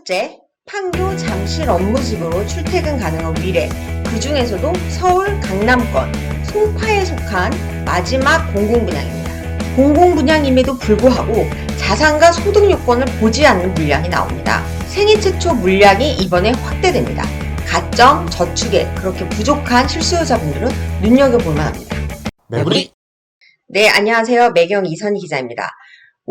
첫째, 판교 잠실 업무직으로 출퇴근 가능한 위례, 그 중에서도 서울 강남권, 송파에 속한 마지막 공공분양입니다. 공공분양임에도 불구하고 자산과 소득 요건을 보지 않는 물량이 나옵니다. 생애 최초 물량이 이번에 확대됩니다. 가점, 저축에 그렇게 부족한 실수요자분들은 눈여겨볼 만합니다. 매부리! 네, 안녕하세요. 매경 이선희 기자입니다.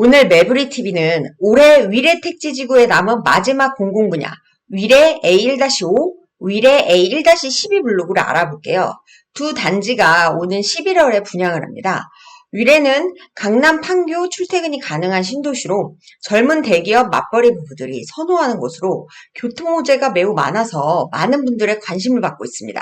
오늘 매부리TV는 올해 위례 택지지구에 남은 마지막 공공분야 위례 A1-5, 위례 A1-12 블록을 알아볼게요. 두 단지가 오는 11월에 분양을 합니다. 위례는 강남 판교 출퇴근이 가능한 신도시로 젊은 대기업 맞벌이 부부들이 선호하는 곳으로 교통 호재가 매우 많아서 많은 분들의 관심을 받고 있습니다.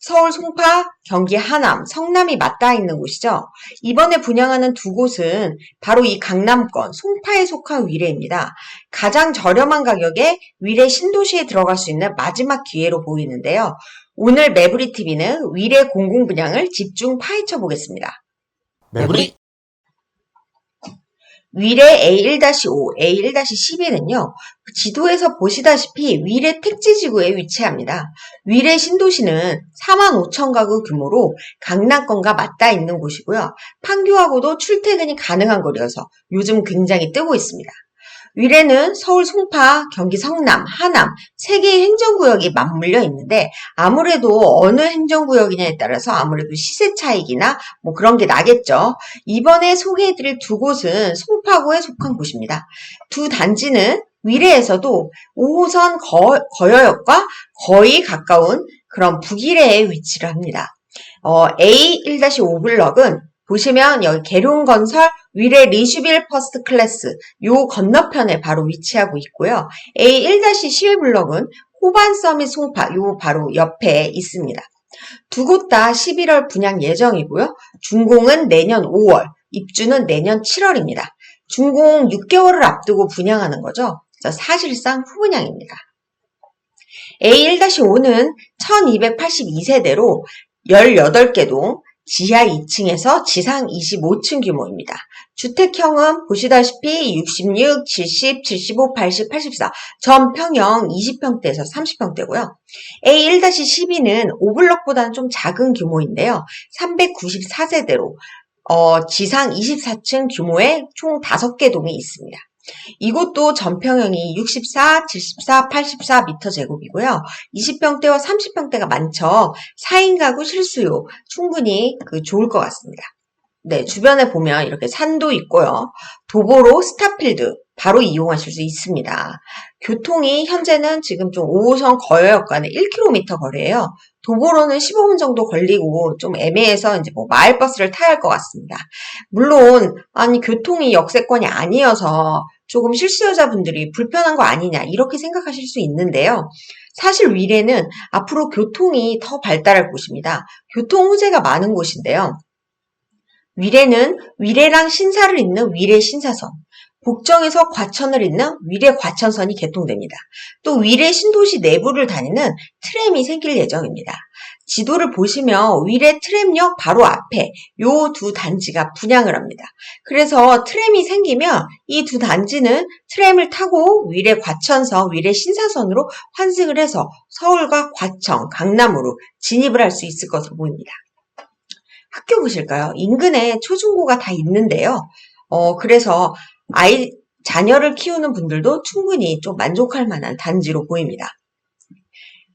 서울 송파, 경기 하남, 성남이 맞닿아 있는 곳이죠. 이번에 분양하는 두 곳은 바로 이 강남권, 송파에 속한 위례입니다. 가장 저렴한 가격에 위례 신도시에 들어갈 수 있는 마지막 기회로 보이는데요. 오늘 매부리TV는 위례 공공분양을 집중 파헤쳐 보겠습니다. 매부리! 위례 A1-5, A1-12는요, 지도에서 보시다시피 위례 택지지구에 위치합니다. 위례 신도시는 45,000 가구 규모로 강남권과 맞닿아 있는 곳이고요. 판교하고도 출퇴근이 가능한 거리여서 요즘 굉장히 뜨고 있습니다. 위례는 서울 송파, 경기 성남, 하남 3개의 행정구역이 맞물려 있는데 아무래도 어느 행정구역이냐에 따라서 아무래도 시세 차익이나 뭐 그런 게 나겠죠. 이번에 소개해드릴 두 곳은 송파구에 속한 곳입니다. 두 단지는 위례에서도 5호선 거여역과 거의 가까운 그런 북위례에 위치를 합니다. A1-5 블럭은 보시면 여기 계룡건설 위례 리슈빌 퍼스트 클래스 요 건너편에 바로 위치하고 있고요. A1-12 블럭은 호반 서밋 송파 요 바로 옆에 있습니다. 두 곳 다 11월 분양 예정이고요. 준공은 내년 5월, 입주는 내년 7월입니다. 준공 6개월을 앞두고 분양하는 거죠. 사실상 후분양입니다. A1-5는 1282세대로 18개 동, 지하 2층에서 지상 25층 규모입니다. 주택형은 보시다시피 66, 70, 75, 80, 84, 전평형 20평대에서 30평대고요. A1-12는 5블럭보다는 좀 작은 규모인데요. 394세대로 지상 24층 규모의 총 5개 동이 있습니다. 이곳도 전평형이 64, 74, 84m 제곱이고요. 20평대와 30평대가 많죠. 4인 가구 실수요. 충분히 좋을 것 같습니다. 네, 주변에 보면 이렇게 산도 있고요. 도보로 스타필드 바로 이용하실 수 있습니다. 교통이 현재는 지금 좀 5호선 거여역 간에 1km 거리예요. 도보로는 15분 정도 걸리고 좀 애매해서 이제 마을버스를 타야 할 것 같습니다. 물론 교통이 역세권이 아니어서 조금 실수요자분들이 불편한 거 아니냐 이렇게 생각하실 수 있는데요. 사실 위례는 앞으로 교통이 더 발달할 곳입니다. 교통 호재가 많은 곳인데요. 위례는 위례랑 신사를 잇는 위례 신사선, 복정에서 과천을 잇는 위례 과천선이 개통됩니다. 또 위례 신도시 내부를 다니는 트램이 생길 예정입니다. 지도를 보시면 위례 트램역 바로 앞에 요 두 단지가 분양을 합니다. 그래서 트램이 생기면 이 두 단지는 트램을 타고 위례 과천선, 위례 신사선으로 환승을 해서 서울과 과천, 강남으로 진입을 할 수 있을 것으로 보입니다. 학교 보실까요? 인근에 초중고가 다 있는데요. 그래서 자녀를 키우는 분들도 충분히 좀 만족할 만한 단지로 보입니다.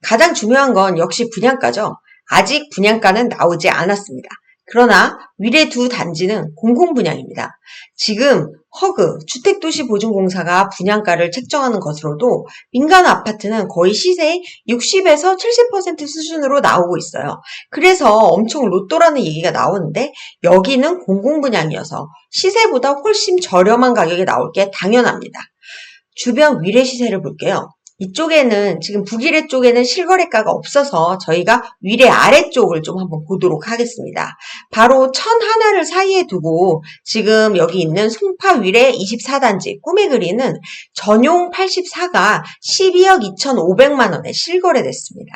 가장 중요한 건 역시 분양가죠. 아직 분양가는 나오지 않았습니다. 그러나 위례 두 단지는 공공분양입니다. 지금 허그 주택도시보증공사가 분양가를 책정하는 것으로도 민간 아파트는 거의 시세의 60에서 70% 수준으로 나오고 있어요. 그래서 엄청 로또라는 얘기가 나오는데 여기는 공공분양이어서 시세보다 훨씬 저렴한 가격에 나올 게 당연합니다. 주변 위례 시세를 볼게요. 이쪽에는 지금 북위례 쪽에는 실거래가가 없어서 저희가 위례 아래쪽을 좀 한번 보도록 하겠습니다. 바로 천 하나를 사이에 두고 지금 여기 있는 송파 위례 24단지 꿈의 그리는 전용 84가 12억 2,500만 원에 실거래됐습니다.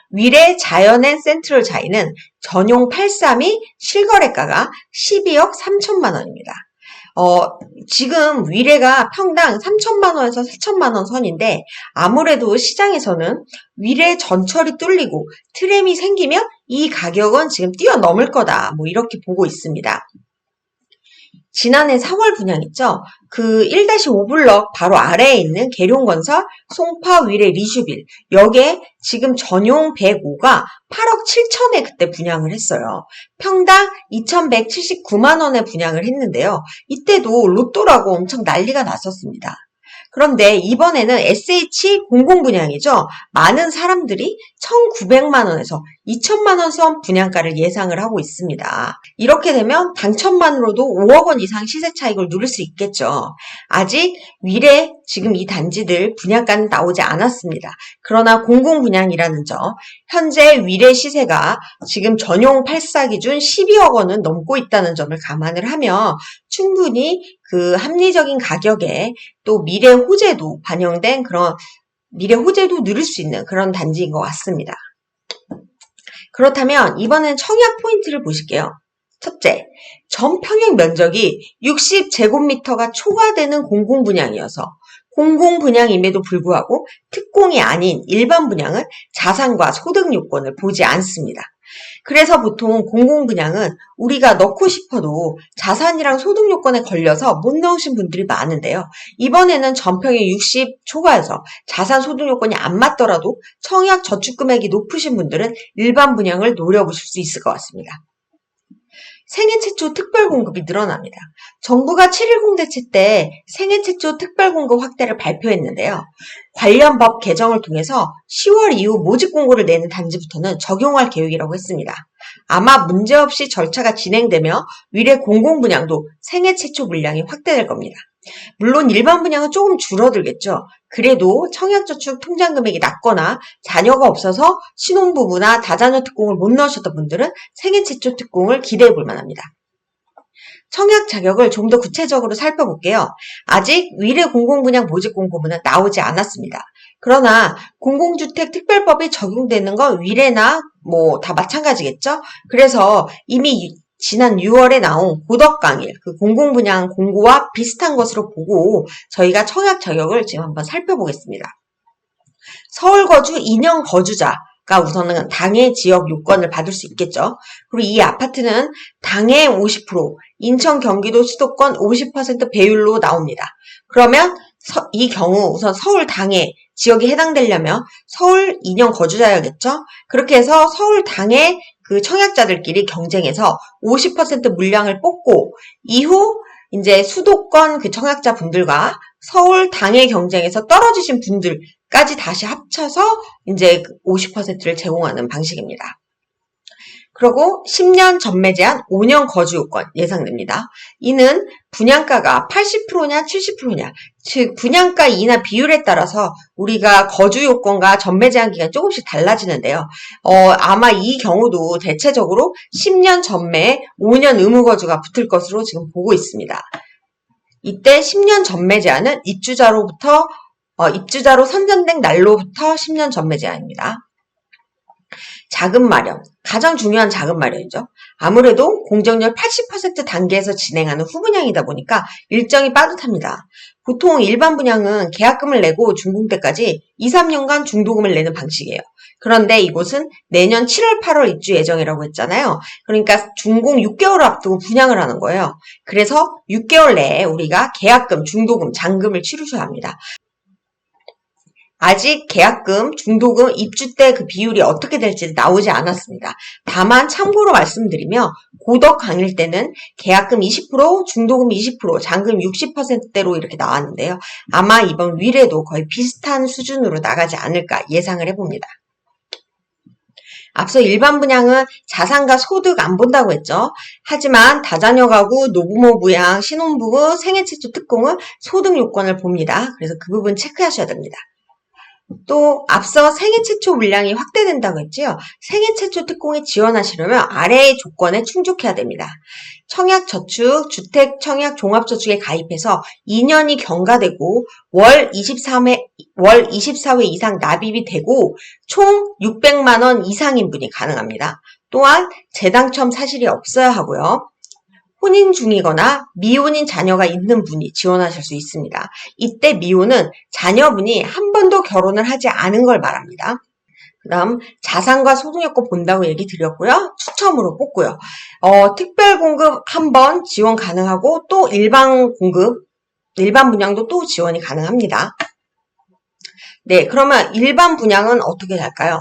위례 자연앤 센트럴 자이는 전용 83이 실거래가가 12억 3천만 원입니다. 지금 위례가 평당 3천만 원에서 4천만 원 선인데 아무래도 시장에서는 위례 전철이 뚫리고 트램이 생기면 이 가격은 지금 뛰어넘을 거다. 뭐 이렇게 보고 있습니다. 지난해 4월 분양 있죠? 그 1-5블럭 바로 아래에 있는 계룡건설 송파 위례 리슈빌 여기에 지금 전용 105가 8억 7천에 그때 분양을 했어요. 평당 2,179만 원에 분양을 했는데요. 이때도 로또라고 엄청 난리가 났었습니다. 그런데 이번에는 SH 공공 분양이죠. 많은 사람들이 1,900만 원에서 2천만 원 선 분양가를 예상을 하고 있습니다. 이렇게 되면 당첨만으로도 5억 원 이상 시세 차익을 누릴 수 있겠죠. 아직 위례 지금 이 단지들 분양가는 나오지 않았습니다. 그러나 공공 분양이라는 점, 현재 위례 시세가 지금 전용 8사 기준 12억 원은 넘고 있다는 점을 감안을 하면 충분히 그 합리적인 가격에 또 미래 호재도 반영된 그런 미래 호재도 누릴 수 있는 그런 단지인 것 같습니다. 그렇다면 이번엔 청약 포인트를 보실게요. 첫째, 전 평형 면적이 60제곱미터가 초과되는 공공분양이어서 공공분양임에도 불구하고 특공이 아닌 일반 분양은 자산과 소득 요건을 보지 않습니다. 그래서 보통 공공분양은 우리가 넣고 싶어도 자산이랑 소득 요건에 걸려서 못 넣으신 분들이 많은데요. 이번에는 전평이 60 초과해서 자산 소득 요건이 안 맞더라도 청약 저축 금액이 높으신 분들은 일반 분양을 노려보실 수 있을 것 같습니다. 생애 최초 특별 공급이 늘어납니다. 정부가 7.10 대책 때 생애 최초 특별 공급 확대를 발표했는데요. 관련 법 개정을 통해서 10월 이후 모집 공고를 내는 단지부터는 적용할 계획이라고 했습니다. 아마 문제없이 절차가 진행되며 위례 공공분양도 생애 최초 물량이 확대될 겁니다. 물론 일반 분양은 조금 줄어들겠죠. 그래도 청약저축 통장 금액이 낮거나 자녀가 없어서 신혼부부나 다자녀 특공을 못 넣으셨던 분들은 생애 최초 특공을 기대해 볼 만합니다. 청약 자격을 좀 더 구체적으로 살펴볼게요. 아직 위례 공공분양 모집 공고문은 나오지 않았습니다. 그러나 공공주택 특별법이 적용되는 건 위례나 뭐 다 마찬가지겠죠. 그래서 이미 지난 6월에 나온 고덕강일 그 공공분양 공고와 비슷한 것으로 보고 저희가 청약 자격을 지금 한번 살펴보겠습니다. 서울 거주 2년 거주자가 우선은 당해 지역 요건을 받을 수 있겠죠. 그리고 이 아파트는 당해 50%, 인천 경기도 수도권 50% 배율로 나옵니다. 그러면 이 경우 우선 서울 당해 지역이 해당되려면 서울 2년 거주자야겠죠. 그렇게 해서 서울 당해 그 청약자들끼리 경쟁해서 50% 물량을 뽑고 이후 이제 수도권 그 청약자 분들과 서울 당해 경쟁에서 떨어지신 분들까지 다시 합쳐서 이제 50%를 제공하는 방식입니다. 그리고 10년 전매 제한 5년 거주 요건 예상됩니다. 이는 분양가가 80%냐 70%냐 즉 분양가 인하 비율에 따라서 우리가 거주 요건과 전매 제한 기간이 조금씩 달라지는데요. 아마 이 경우도 대체적으로 10년 전매 5년 의무 거주가 붙을 것으로 지금 보고 있습니다. 이때 10년 전매 제한은 입주자로 선정된 날로부터 10년 전매 제한입니다. 자금 마련, 가장 중요한 자금 마련이죠. 아무래도 공정률 80% 단계에서 진행하는 후분양이다 보니까 일정이 빠듯합니다. 보통 일반 분양은 계약금을 내고 준공 때까지 2-3년간 중도금을 내는 방식이에요. 그런데 이곳은 내년 7월, 8월 입주 예정이라고 했잖아요. 그러니까 준공 6개월을 앞두고 분양을 하는 거예요. 그래서 6개월 내에 우리가 계약금, 중도금, 잔금을 치르셔야 합니다. 아직 계약금, 중도금, 입주 때 그 비율이 어떻게 될지 나오지 않았습니다. 다만 참고로 말씀드리면 고덕 강일 때는 계약금 20%, 중도금 20%, 잔금 60%대로 이렇게 나왔는데요. 아마 이번 위례도 거의 비슷한 수준으로 나가지 않을까 예상을 해봅니다. 앞서 일반 분양은 자산과 소득 안 본다고 했죠. 하지만 다자녀 가구, 노부모 부양, 신혼부부, 생애 최초 특공은 소득 요건을 봅니다. 그래서 그 부분 체크하셔야 됩니다. 또 앞서 생애 최초 물량이 확대된다고 했지요. 생애 최초 특공에 지원하시려면 아래의 조건에 충족해야 됩니다. 청약저축, 주택청약종합저축에 가입해서 2년이 경과되고 월 24회 이상 납입이 되고 총 600만 원 이상인 분이 가능합니다. 또한 재당첨 사실이 없어야 하고요. 혼인 중이거나 미혼인 자녀가 있는 분이 지원하실 수 있습니다. 이때 미혼은 자녀분이 한 번도 결혼을 하지 않은 걸 말합니다. 그 다음 자산과 소득 요건 본다고 얘기 드렸고요. 추첨으로 뽑고요. 특별 공급 한 번 지원 가능하고 또 일반 공급, 일반 분양도 또 지원이 가능합니다. 네, 그러면 일반 분양은 어떻게 할까요?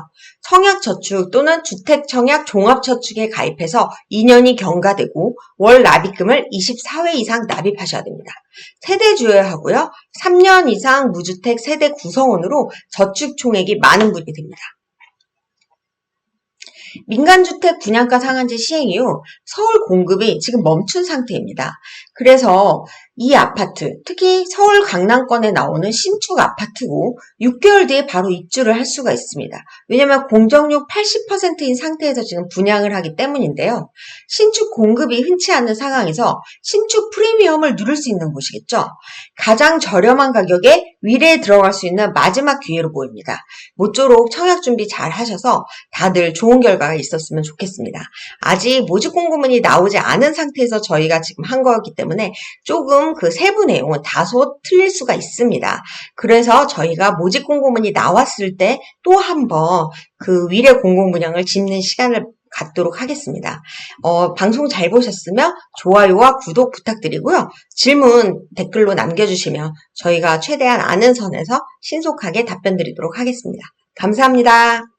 청약저축 또는 주택청약 종합저축에 가입해서 2년이 경과되고 월 납입금을 24회 이상 납입하셔야 됩니다. 세대주여하고요. 3년 이상 무주택 세대 구성원으로 저축 총액이 많은 분이 됩니다. 민간주택 분양가 상한제 시행 이후 서울 공급이 지금 멈춘 상태입니다. 그래서 이 아파트, 특히 서울 강남권에 나오는 신축 아파트고 6개월 뒤에 바로 입주를 할 수가 있습니다. 왜냐하면 공정률 80%인 상태에서 지금 분양을 하기 때문인데요. 신축 공급이 흔치 않는 상황에서 신축 프리미엄을 누릴 수 있는 곳이겠죠. 가장 저렴한 가격에 위례에 들어갈 수 있는 마지막 기회로 보입니다. 모쪼록 청약 준비 잘 하셔서 다들 좋은 결과가 있었으면 좋겠습니다. 아직 모집 공고문이 나오지 않은 상태에서 저희가 지금 한 거기 때문에 조금 그 세부 내용은 다소 틀릴 수가 있습니다. 그래서 저희가 모집 공고문이 나왔을 때 또 한번 그 위례 공공분양을 짚는 시간을 갖도록 하겠습니다. 방송 잘 보셨으면 좋아요와 구독 부탁드리고요. 질문 댓글로 남겨주시면 저희가 최대한 아는 선에서 신속하게 답변 드리도록 하겠습니다. 감사합니다.